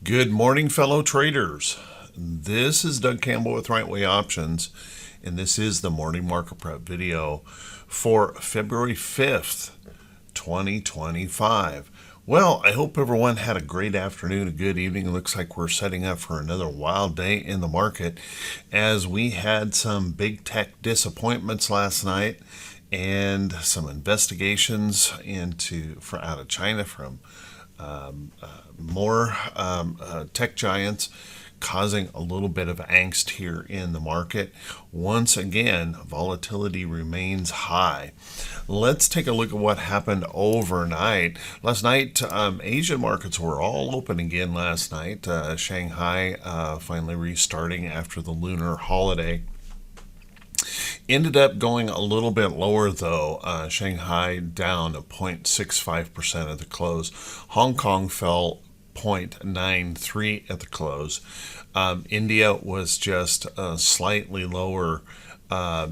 Good morning, fellow traders. This is Doug Campbell with Right Way Options, and this is the morning market prep video for February 5th, 2025. Well, I hope everyone had a great afternoon, a good evening. It looks like we're setting up for another wild day in the market as we had some big tech disappointments last night and some investigations out of China from more tech giants, causing a little bit of angst here in the market. Once again, volatility remains high. Let's take a look at what happened overnight. Last night, Asian markets were all open again last night. Shanghai finally restarting after the lunar holiday. Ended up going a little bit lower though. Shanghai down 0.65% at the close. Hong Kong fell 0.93 at the close. India was just slightly lower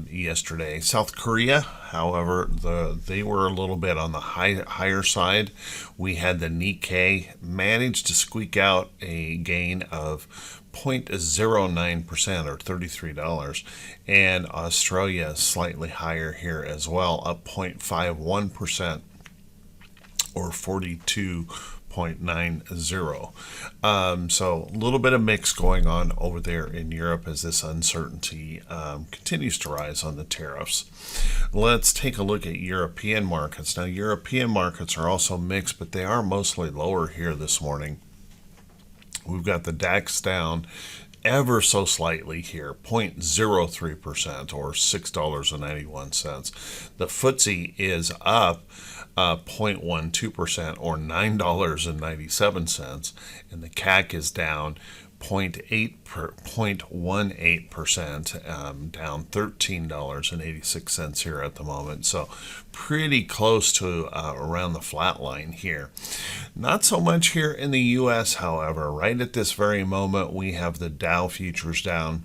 yesterday. South Korea, however, they were a little bit on the higher side. We had the Nikkei managed to squeak out a gain of 0.09% or $33, and Australia slightly higher here as well, up 0.51% or 42.90. So a little bit of mix going on over there in Europe as this uncertainty continues to rise on the tariffs. Let's take a look at European markets. Now, European markets are also mixed, but they are mostly lower here this morning. We've got the DAX down ever so slightly here, 0.03% or $6.91. The FTSE is up 0.12% or $9.97, and the CAC is down 0.18%, down $13.86 here at the moment. So pretty close to around the flat line here. Not so much here in the U.S., however. Right at this very moment, we have the Dow futures down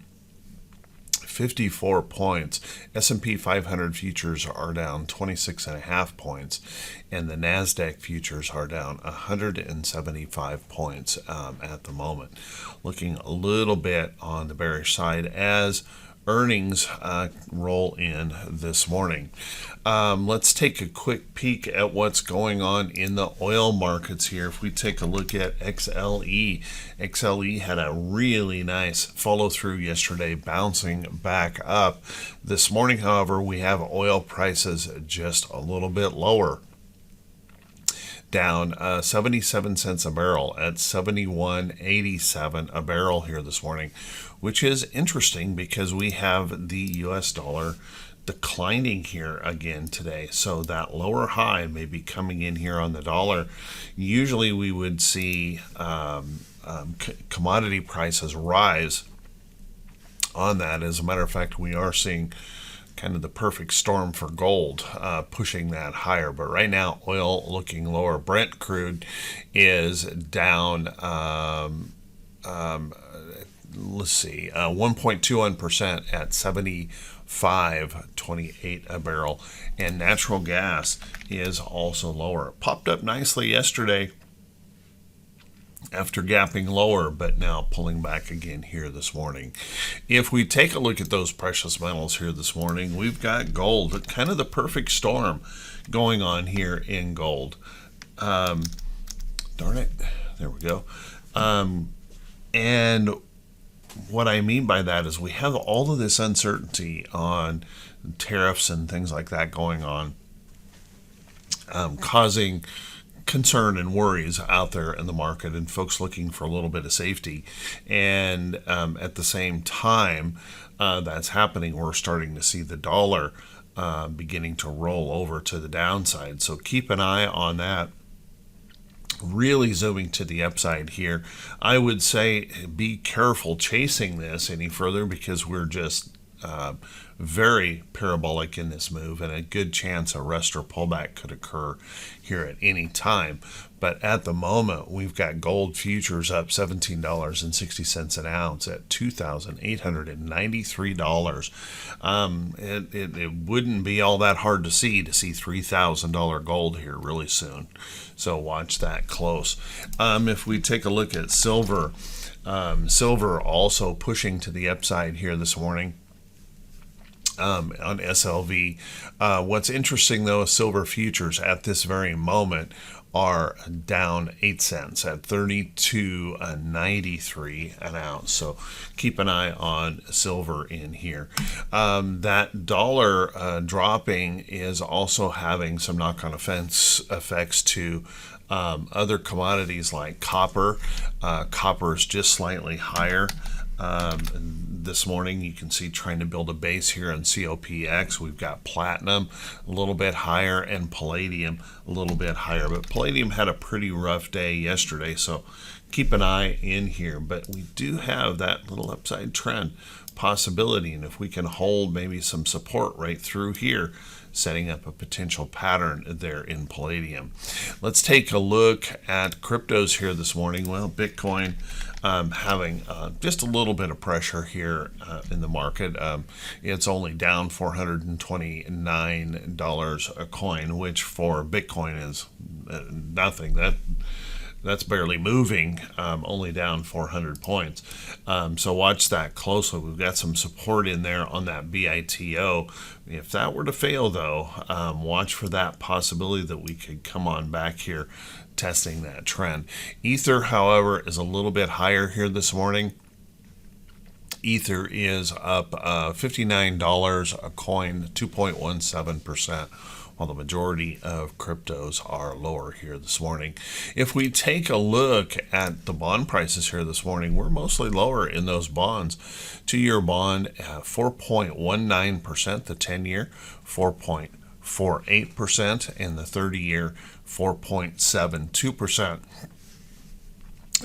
54 points. S&P 500 futures are down 26.5 points, and the NASDAQ futures are down 175 points at the moment. Looking a little bit on the bearish side as earnings roll in this morning. Let's take a quick peek at what's going on in the oil markets here. If we take a look at XLE had a really nice follow through yesterday, bouncing back up. This morning, however, we have oil prices just a little bit lower, down 77 cents a barrel at 71.87 a barrel here this morning, which is interesting because we have the US dollar declining here again today. So that lower high may be coming in here on the dollar. Usually we would see commodity prices rise on that. As a matter of fact, we are seeing kind of the perfect storm for gold, pushing that higher. But right now, oil looking lower. Brent crude is down, 1.21% at 75.28 a barrel. And natural gas is also lower. It popped up nicely yesterday after gapping lower, but now pulling back again here this morning. If we take a look at those precious metals here this morning, we've got gold, kind of the perfect storm going on here in gold. Darn it, there we go. And what I mean by that is we have all of this uncertainty on tariffs and things like that going on, causing concern and worries out there in the market and folks looking for a little bit of safety. And at the same time that's happening, we're starting to see the dollar beginning to roll over to the downside. So keep an eye on that. Really zooming to the upside here. I would say be careful chasing this any further because we're just very parabolic in this move, and a good chance a rest or pullback could occur here at any time. But at the moment, we've got gold futures up $17.60 an ounce at $2,893. It wouldn't be all that hard to see $3,000 gold here really soon. So watch that close. If we take a look at silver, silver also pushing to the upside here this morning. On SLV. What's interesting though is silver futures at this very moment are down 8 cents at $32.93 an ounce. So keep an eye on silver in here. That dollar dropping is also having some knock-on effects to other commodities like copper. Copper is just slightly higher. This morning you can see trying to build a base here on COPX. We've got platinum a little bit higher and palladium a little bit higher, but palladium had a pretty rough day yesterday, so keep an eye in here. But we do have that little upside trend possibility, and if we can hold maybe some support right through here, setting up a potential pattern there in palladium. Let's take a look at cryptos here this morning. Well, Bitcoin having just a little bit of pressure here in the market. It's only down $429 a coin, which for Bitcoin is nothing. That's barely moving, only down 400 points. So watch that closely. We've got some support in there on that BITO. If that were to fail, though, watch for that possibility that we could come on back here testing that trend. Ether, however, is a little bit higher here this morning. Ether is up $59 a coin, 2.17%. While the majority of cryptos are lower here this morning. If we take a look at the bond prices here this morning, we're mostly lower in those bonds. 2-year bond at 4.19%, the 10-year 4.48%, and the 30-year 4.72%.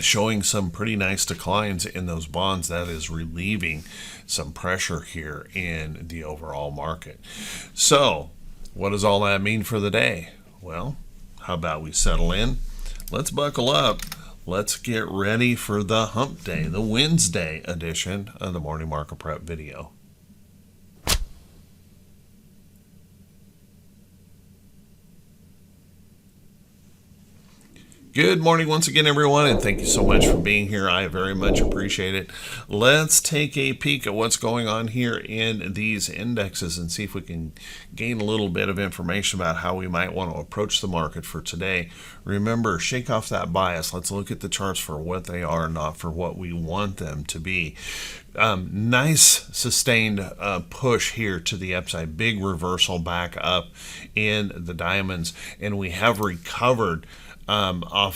Showing some pretty nice declines in those bonds. That is relieving some pressure here in the overall market. So what does all that mean for the day? Well, how about we settle in? Let's buckle up. Let's get ready for the hump day, the Wednesday edition of the Morning Market Prep video. Good morning once again, everyone, and thank you so much for being here. I very much appreciate it. Let's take a peek at what's going on here in these indexes and see if we can gain a little bit of information about how we might want to approach the market for today. Remember, shake off that bias. Let's look at the charts for what they are, not for what we want them to be. Nice sustained push here to the upside. Big reversal back up in the diamonds, and we have recovered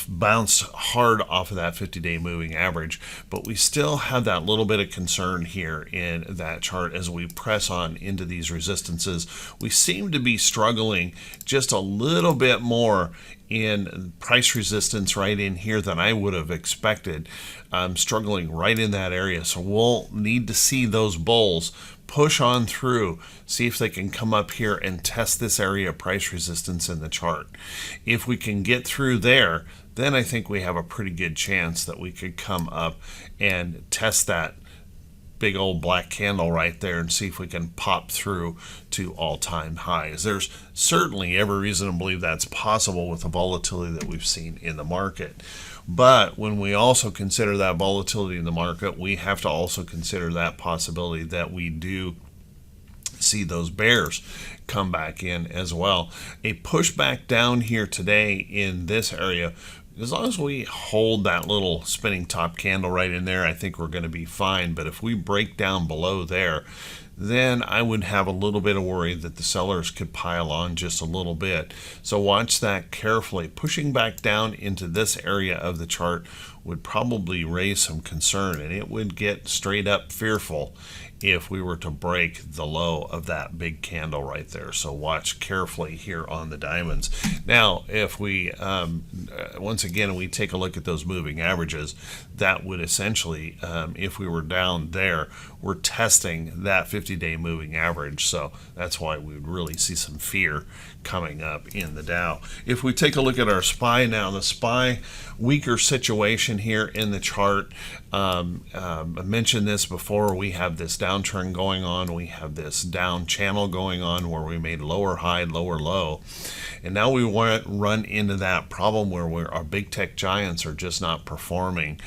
bounced hard off of that 50-day moving average, but we still have that little bit of concern here in that chart as we press on into these resistances. We seem to be struggling just a little bit more in price resistance right in here than I would have expected. I'm struggling right in that area, so we'll need to see those bulls push on through, see if they can come up here and test this area of price resistance in the chart. If we can get through there, then I think we have a pretty good chance that we could come up and test that big old black candle right there and see if we can pop through to all-time highs. There's certainly every reason to believe that's possible with the volatility that we've seen in the market. But when we also consider that volatility in the market, we have to also consider that possibility that we do see those bears come back in as well. A pushback down here today in this area, as long as we hold that little spinning top candle right in there, I think we're going to be fine. But if we break down below there, then I would have a little bit of worry that the sellers could pile on just a little bit. So watch that carefully. Pushing back down into this area of the chart would probably raise some concern, and it would get straight up fearful if we were to break the low of that big candle right there. So watch carefully here on the diamonds. Now, if we, once again, we take a look at those moving averages, that would essentially, if we were down there, we're testing that 50 50-day moving average. So that's why we would really see some fear coming up in the Dow. If we take a look at our SPY now, the SPY weaker situation here in the chart. I mentioned this before. We have this downtrend going on. We have this down channel going on where we made lower high, lower low. And now we want to run into that problem where our big tech giants are just not performing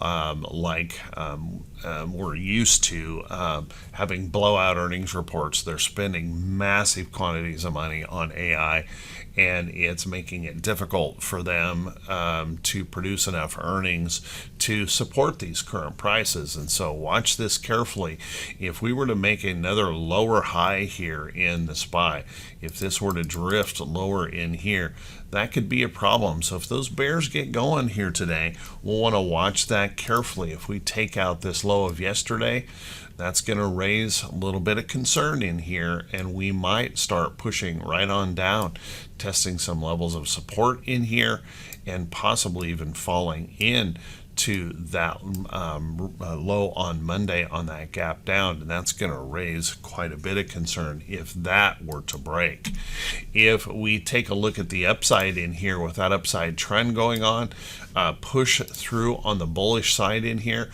like we're used to, having blowout earnings reports. They're spending massive quantities of money on AI, and it's making it difficult for them to produce enough earnings to support these current prices. And so watch this carefully. If we were to make another lower high here in the SPY, if this were to drift lower in here, that could be a problem. So if those bears get going here today, we'll want to watch that carefully. If we take out this low of yesterday, that's going to raise a little bit of concern in here, and we might start pushing right on down, testing some levels of support in here, and possibly even falling in to that low on Monday on that gap down, and that's going to raise quite a bit of concern if that were to break. If we take a look at the upside in here with that upside trend going on, push through on the bullish side in here,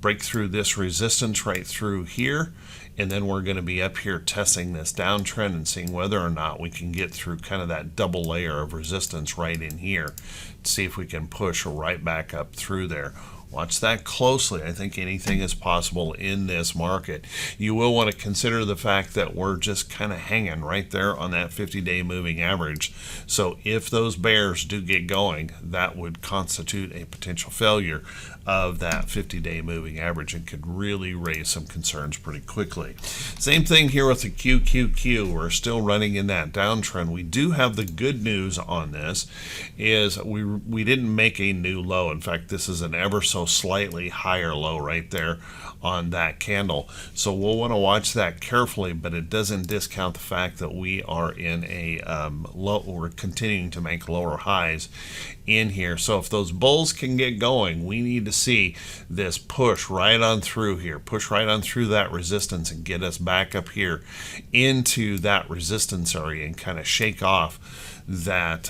break through this resistance right through here, and then we're going to be up here testing this downtrend and seeing whether or not we can get through kind of that double layer of resistance right in here to see if we can push right back up through there. Watch that closely. I think anything is possible in this market. You will want to consider the fact that we're just kind of hanging right there on that 50-day moving average. So if those bears do get going, that would constitute a potential failure of that 50-day moving average and could really raise some concerns pretty quickly. Same thing here with the QQQ. We're still running in that downtrend. We do have the good news on this is we didn't make a new low. In fact, this is an ever so slightly higher low right there on that candle. So we'll want to watch that carefully, but it doesn't discount the fact that we are in a low. We're continuing to make lower highs in here. So if those bulls can get going, we need to see this push right on through here, push right on through that resistance and get us back up here into that resistance area and kind of shake off that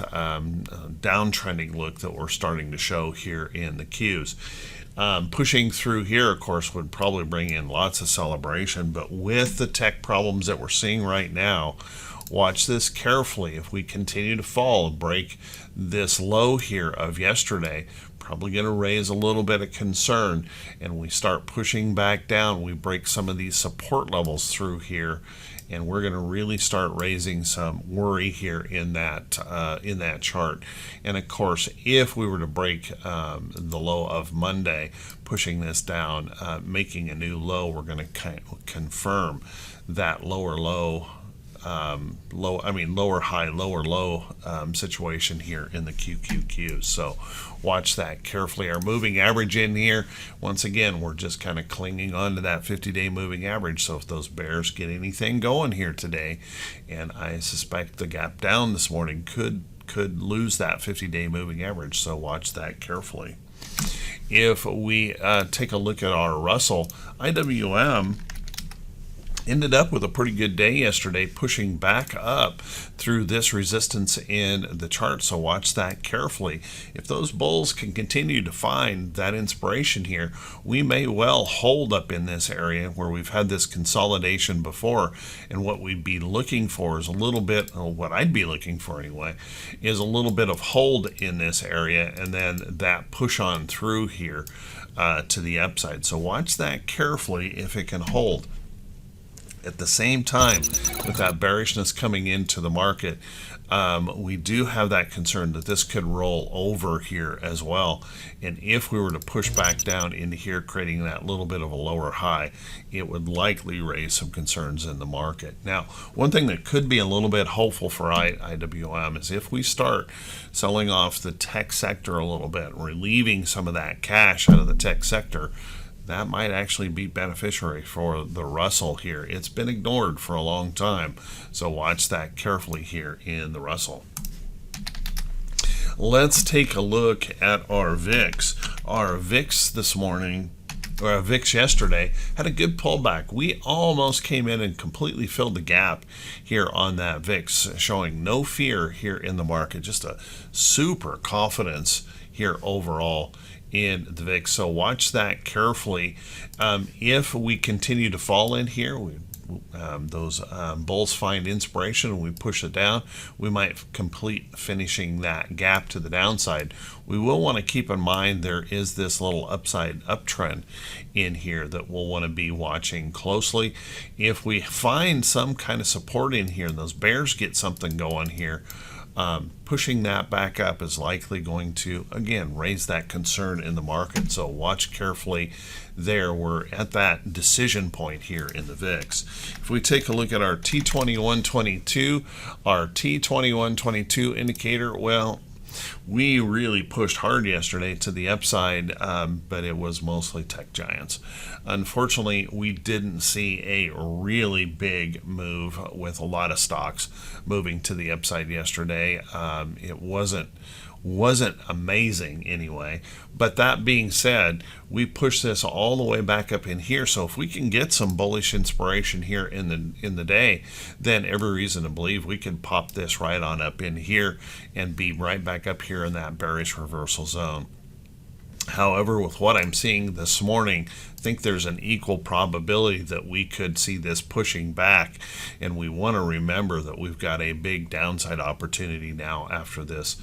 downtrending look that we're starting to show here in the Qs. Pushing through here, of course, would probably bring in lots of celebration, but with the tech problems that we're seeing right now, watch this carefully. If we continue to fall and break this low here of yesterday, probably going to raise a little bit of concern, and we start pushing back down, we break some of these support levels through here, and we're going to really start raising some worry here in that chart. And of course, if we were to break the low of Monday, pushing this down, making a new low, we're going to kind of confirm that lower high, lower low situation here in the QQQ. So watch that carefully. Our moving average in here, once again, we're just kind of clinging on to that 50-day moving average. So if those bears get anything going here today, and I suspect the gap down this morning could lose that 50-day moving average. So watch that carefully. If we take a look at our Russell, IWM ended up with a pretty good day yesterday, pushing back up through this resistance in the chart. So watch that carefully. If those bulls can continue to find that inspiration here, we may well hold up in this area where we've had this consolidation before. And what we'd be looking for is a little bit, what I'd be looking for anyway, is a little bit of hold in this area and then that push on through here to the upside. So watch that carefully if it can hold. At the same time, with that bearishness coming into the market, we do have that concern that this could roll over here as well. And if we were to push back down into here, creating that little bit of a lower high, it would likely raise some concerns in the market. Now, one thing that could be a little bit hopeful for IWM is if we start selling off the tech sector a little bit, relieving some of that cash out of the tech sector, that might actually be beneficiary for the Russell here. It's been ignored for a long time, so watch that carefully here in the Russell. Let's take a look at our VIX. Our VIX this morning VIX yesterday had a good pullback. We almost came in and completely filled the gap here on that VIX, showing no fear here in the market, just a super confidence here overall in the VIX. So watch that carefully. If we continue to fall in here, those bulls find inspiration and we push it down, we might complete finishing that gap to the downside. We will want to keep in mind there is this little upside uptrend in here that we'll want to be watching closely. If we find some kind of support in here and those bears get something going here, pushing that back up is likely going to, again, raise that concern in the market. So watch carefully there. We're at that decision point here in the VIX. If we take a look at our T2122, our T2122 indicator, well, we really pushed hard yesterday to the upside, but it was mostly tech giants. Unfortunately, we didn't see a really big move with a lot of stocks moving to the upside yesterday. It wasn't amazing anyway. But that being said, we pushed this all the way back up in here. So if we can get some bullish inspiration here in the day, then every reason to believe we can pop this right on up in here and be right back up here in that bearish reversal zone. However, with what I'm seeing this morning, I think there's an equal probability that we could see this pushing back, and we want to remember that we've got a big downside opportunity now after this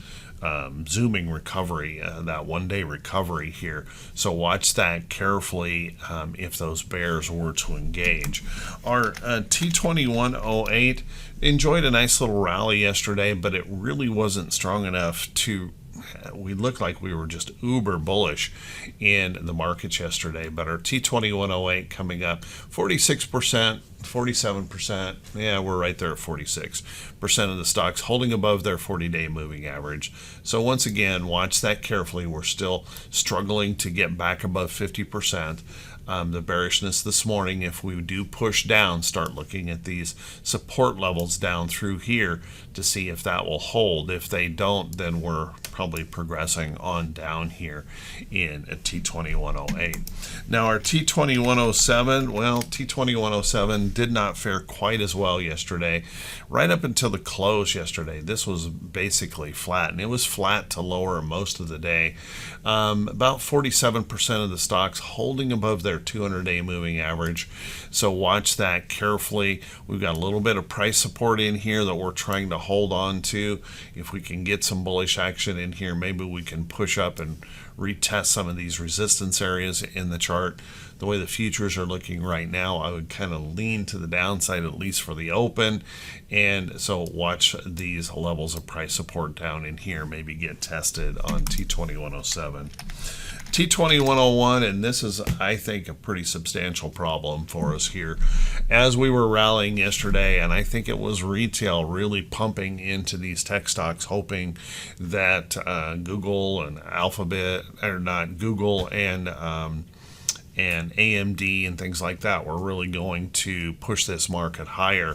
zooming recovery, that one-day recovery here. So watch that carefully if those bears were to engage. Our T2108 enjoyed a nice little rally yesterday, but it really wasn't strong enough to we looked like we were just uber bullish in the markets yesterday. But our T2108 coming up 46%, 47%. Yeah, we're right there at 46% of the stocks holding above their 40-day moving average. So once again, watch that carefully. We're still struggling to get back above 50%. The bearishness this morning, if we do push down, start looking at these support levels down through here to see if that will hold. If they don't, then we're probably progressing on down here in a T2108. Now our T2107, well, T2107 did not fare quite as well yesterday. Right up until the close yesterday, this was basically flat, and it was flat to lower most of the day. About 47% of the stocks holding above their 200-day moving average. So watch that carefully. We've got a little bit of price support in here that we're trying to hold on to. If we can get some bullish action in here, maybe we can push up and retest some of these resistance areas in the chart. The way the futures are looking right now, I would kind of lean to the downside, at least for the open. And so watch these levels of price support down in here, maybe get tested on T2107. T2101, and this is, I think, a pretty substantial problem for us here. As we were rallying yesterday, and I think it was retail really pumping into these tech stocks, hoping that Google and Alphabet, or not Google and AMD and things like that were really going to push this market higher.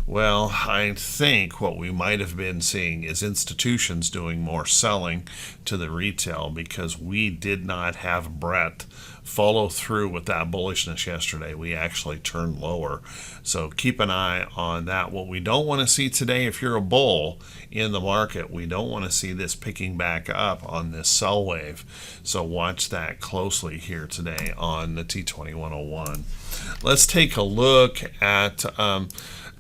Well, I think what we might have been seeing is institutions doing more selling to the retail, because we did not have breadth follow through with that bullishness yesterday. We actually turned lower. So keep an eye on that. What we don't want to see today, if you're a bull in the market, we don't want to see this picking back up on this sell wave. So watch that closely here today on the T2101. Let's take a look at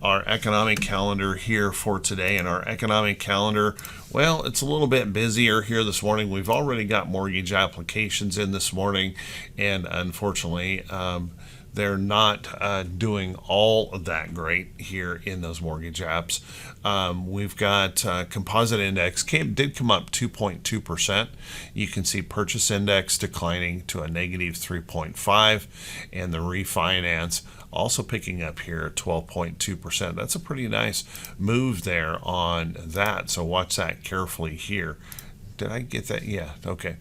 our economic calendar here for today. And our economic calendar, well, it's a little bit busier here this morning. We've already got mortgage applications in this morning, and unfortunately, they're not doing all of that great here in those mortgage apps. We've got composite index did come up 2.2%. You can see purchase index declining to a negative 3.5, and the refinance also picking up here at 12.2%. That's a pretty nice move there on that. So watch that carefully here. Did I get that? Yeah, okay.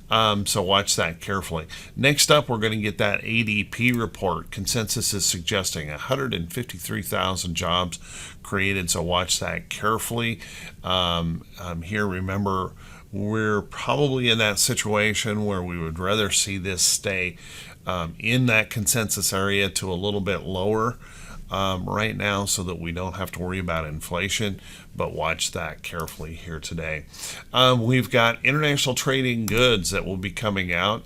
So watch that carefully. Next up, we're going to get that ADP report. Consensus is suggesting 153,000 jobs created, so watch that carefully. Here, remember, we're probably in that situation where we would rather see this stay in that consensus area to a little bit lower right now, so that we don't have to worry about inflation, but watch that carefully here today. We've got international trading goods that will be coming out.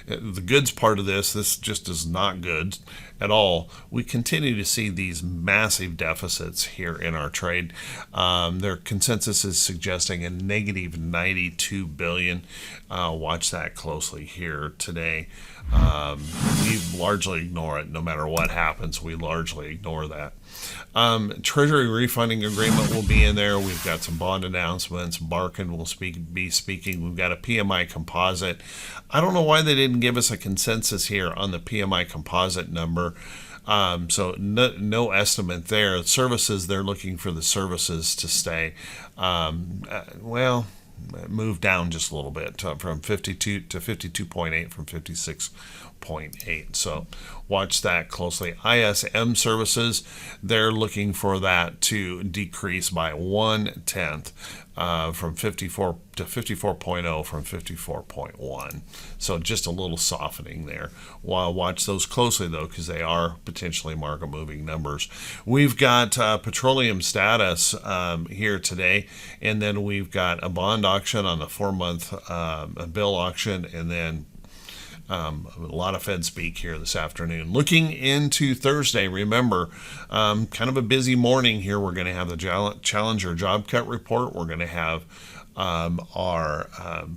The goods part of this just is not good at all. We continue to see these massive deficits here in our trade. Their consensus is suggesting a negative 92 billion. Watch that closely here today. We largely ignore it. No matter what happens, we largely ignore that. Treasury refunding agreement will be in there. We've got some bond announcements. Barkin will be speaking. We've got a PMI composite. I don't know why they didn't give us a consensus here on the PMI composite number. So no estimate there. Services, they're looking for the services to stay. Move down just a little bit from 52 to 52.8 from 56.8. So watch that closely. ISM services, they're looking for that to decrease by 1/10 from 54 to 54.0 from 54.1. So just a little softening there. Well, watch those closely though, because they are potentially market moving numbers. We've got petroleum status here today, and then we've got a bond auction on the 4-month bill auction, and then a lot of Fed speak here this afternoon. Looking into Thursday, remember, kind of a busy morning here. We're going to have the Challenger job cut report. We're going to have our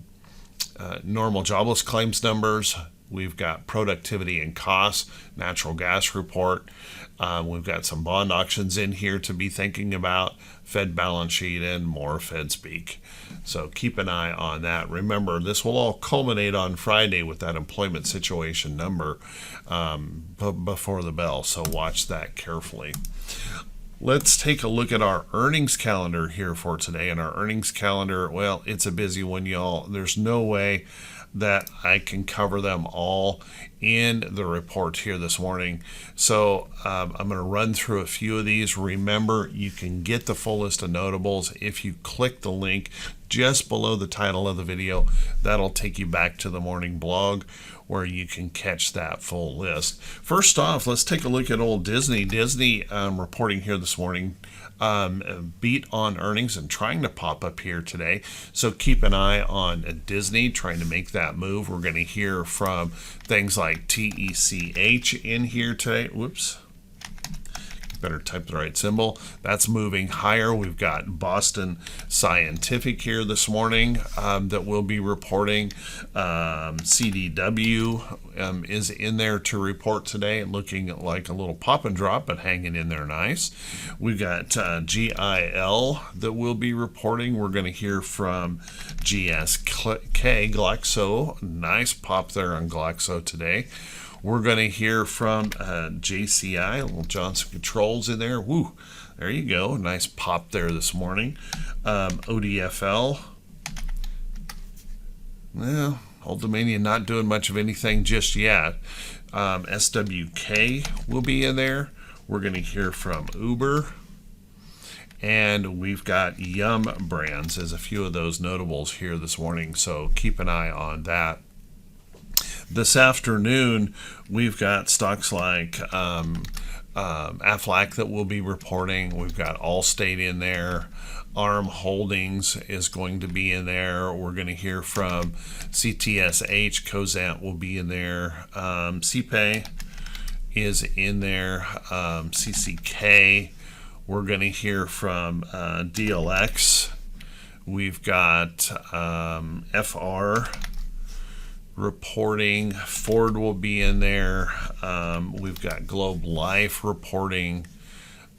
normal jobless claims numbers. We've got productivity and costs, natural gas report. We've got some bond auctions in here to be thinking about, Fed balance sheet, and more Fed speak. So keep an eye on that. Remember, this will all culminate on Friday with that employment situation number before the bell. So watch that carefully. Let's take a look at our earnings calendar here for today. And our earnings calendar, well, it's a busy one, y'all. There's no way that I can cover them all in the report here this morning. So I'm going to run through a few of these. Remember, you can get the full list of notables if you click the link just below the title of the video. That'll take you back to the morning blog where you can catch that full list. First off, let's take a look at old Disney. Disney reporting here this morning. Beat on earnings and trying to pop up here today. So keep an eye on Disney trying to make that move. We're going to hear from things like TECH in here today. Whoops. Better type the right symbol. That's moving higher. We've got Boston Scientific here this morning that will be reporting. CDW is in there to report today, looking like a little pop and drop, but hanging in there nice. We've got GIL that will be reporting. We're going to hear from GSK, Glaxo. Nice pop there on Glaxo today. We're going to hear from JCI, little Johnson Controls in there. Woo, there you go. Nice pop there this morning. ODFL. Well, Old Dominion not doing much of anything just yet. SWK will be in there. We're going to hear from Uber. And we've got Yum Brands as a few of those notables here this morning. So keep an eye on that. This afternoon, we've got stocks like Aflac that will be reporting. We've got Allstate in there. ARM Holdings is going to be in there. We're going to hear from CTSH. Cozant will be in there. CPay is in there. CCK. We're going to hear from DLX. We've got FR reporting. Ford will be in there. We've got Globe Life reporting.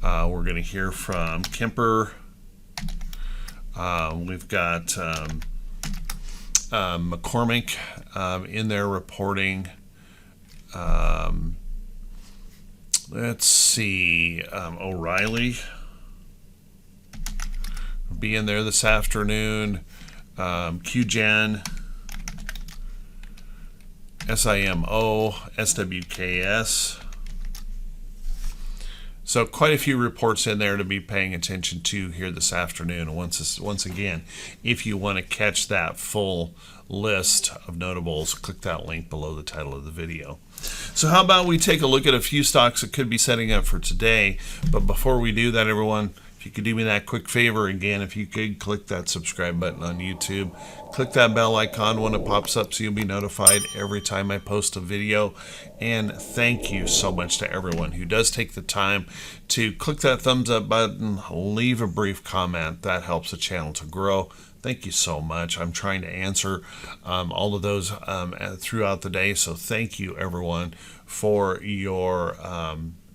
We're going to hear from Kemper. We've got McCormick in there reporting. Let's see. O'Reilly will be in there this afternoon. QGen. SIMO, SWKS, So quite a few reports in there to be paying attention to here this afternoon. And once again, if you want to catch that full list of notables, click that link below the title of the video. So how about we take a look at a few stocks that could be setting up for today. But before we do that, everyone, if you could do me that quick favor again, if you could click that subscribe button on YouTube, click that bell icon when it pops up so you'll be notified every time I post a video. And thank you so much to everyone who does take the time to click that thumbs up button, leave a brief comment. That helps the channel to grow. Thank you so much. I'm trying to answer all of those throughout the day. So thank you, everyone, for your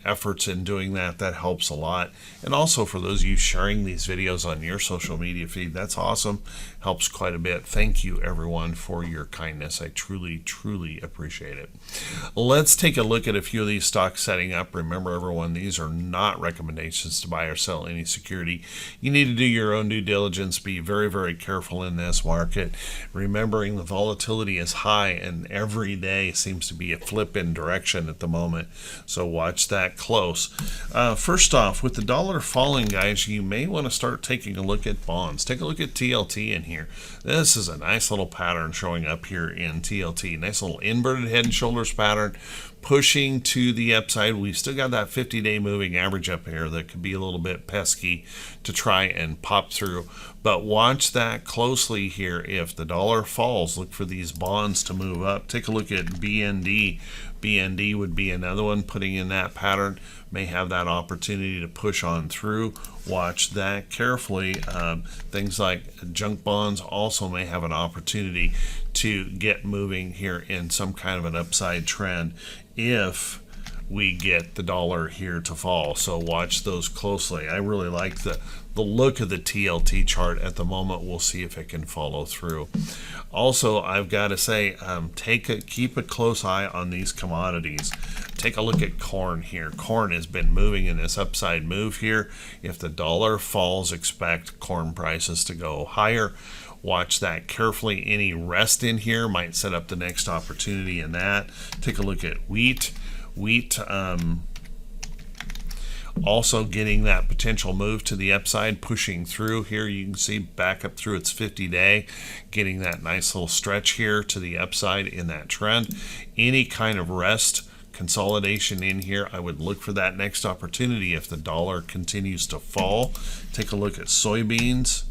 efforts in doing that. That helps a lot. And also for those of you sharing these videos on your social media feed, that's awesome. Helps quite a bit. Thank you, everyone, for your kindness. I truly, truly appreciate it. Let's take a look at a few of these stocks setting up. Remember, everyone, these are not recommendations to buy or sell any security. You need to do your own due diligence. Be very, very careful in this market. Remembering the volatility is high and every day seems to be a flip in direction at the moment. So watch that close. First off, with the dollar falling, guys, you may want to start taking a look at bonds. Take a look at TLT in here. This is a nice little pattern showing up here in TLT. Nice little inverted head and shoulders pattern pushing to the upside. We've still got that 50-day moving average up here that could be a little bit pesky to try and pop through. But watch that closely here. If the dollar falls, look for these bonds to move up. Take a look at BND. BND would be another one putting in that pattern. May have that opportunity to push on through. Watch that carefully. Things like junk bonds also may have an opportunity to get moving here in some kind of an upside trend if we get the dollar here to fall. So watch those closely. I really like the look of the TLT chart at the moment. We'll see if it can follow through. Also, I've got to say, keep a close eye on these commodities. Take a look at corn here. Corn has been moving in this upside move here. If the dollar falls, expect corn prices to go higher. Watch that carefully. Any rest in here might set up the next opportunity in that. Take a look at wheat. Wheat also getting that potential move to the upside, pushing through here. You can see back up through its 50-day, getting that nice little stretch here to the upside in that trend. Any kind of rest, consolidation in here, I would look for that next opportunity if the dollar continues to fall. Take a look at soybeans.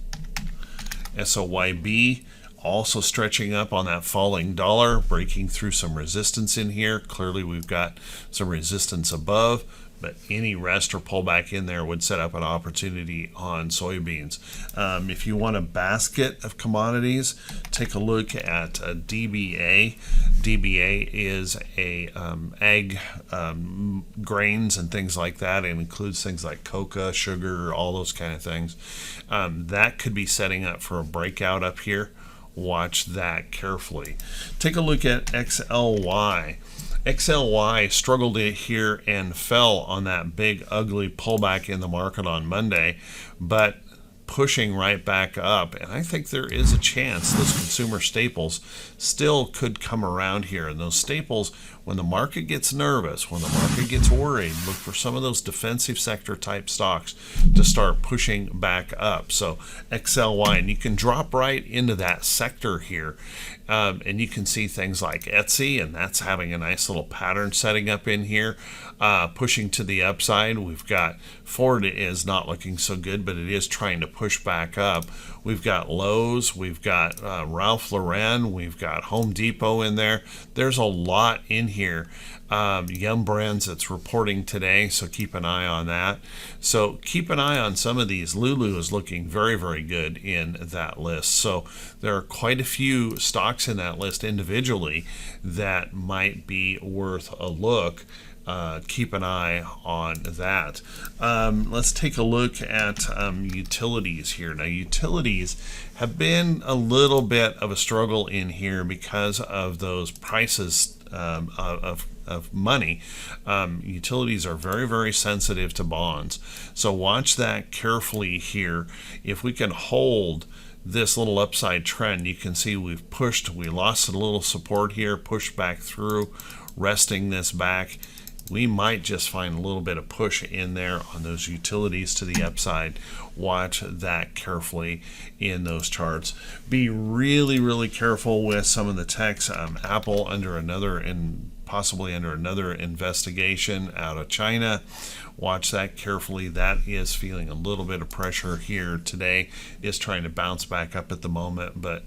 SOYB also stretching up on that falling dollar, breaking through some resistance in here. Clearly we've got some resistance above, but any rest or pullback in there would set up an opportunity on soybeans. If you want a basket of commodities, take a look at DBA. DBA is a ag grains and things like that. It includes things like cocoa, sugar, all those kind of things. That could be setting up for a breakout up here. Watch that carefully. Take a look at XLY. XLY struggled here and fell on that big ugly pullback in the market on Monday, but pushing right back up. And I think there is a chance those consumer staples still could come around here. And those staples, when the market gets nervous, when the market gets worried, look for some of those defensive sector type stocks to start pushing back up. So XLY, and you can drop right into that sector here. And you can see things like Etsy, and that's having a nice little pattern setting up in here, pushing to the upside. We've got Ford is not looking so good, but it is trying to push back up. We've got Lowe's, we've got Ralph Lauren, we've got Home Depot in there. There's a lot in here. Yum Brands that's reporting today, so keep an eye on that. So keep an eye on some of these. Lulu is looking very, very good in that list. So there are quite a few stocks in that list individually that might be worth a look. Keep an eye on that. Let's take a look at utilities here. Now, utilities have been a little bit of a struggle in here because of those prices of money. Utilities are very, very sensitive to bonds. So watch that carefully here. If we can hold this little upside trend, you can see we lost a little support here, pushed back through, resting this back. we might just find a little bit of push in there on those utilities to the upside. Watch that carefully in those charts. Be really, really careful with some of the techs. Apple under another and possibly under another investigation out of China. Watch that carefully. That is feeling a little bit of pressure here today. Is trying to bounce back up at the moment, but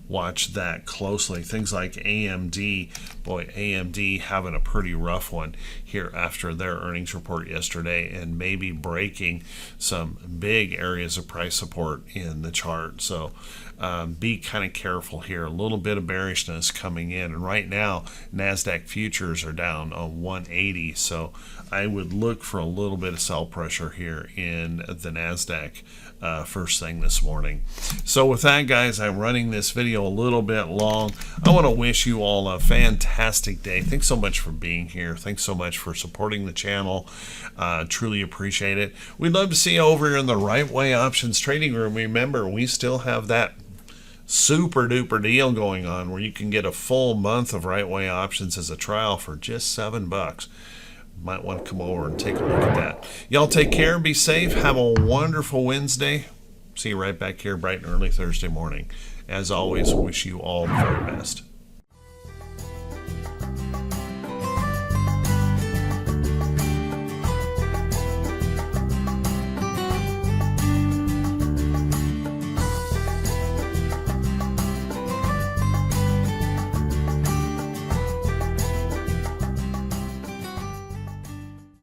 watch that closely. Things like AMD, boy, AMD having a pretty rough one here after their earnings report yesterday, and maybe breaking some big areas of price support in the chart. So be kind of careful here. A little bit of bearishness coming in, and right now NASDAQ futures are down on 180, so I would look for a little bit of sell pressure here in the NASDAQ first thing this morning. So with that, guys, I'm running this video a little bit long. I want to wish you all a fantastic day. Thanks so much for being here. Thanks so much for supporting the channel. Truly appreciate it. We'd love to see you over here in the Right Way Options Trading Room. Remember, we still have that super duper deal going on where you can get a full month of Right Way Options as a trial for just $7. Might want to come over and take a look at that. Y'all take care, be safe, have a wonderful Wednesday. See you right back here bright and early Thursday morning. As always, wish you all the very best.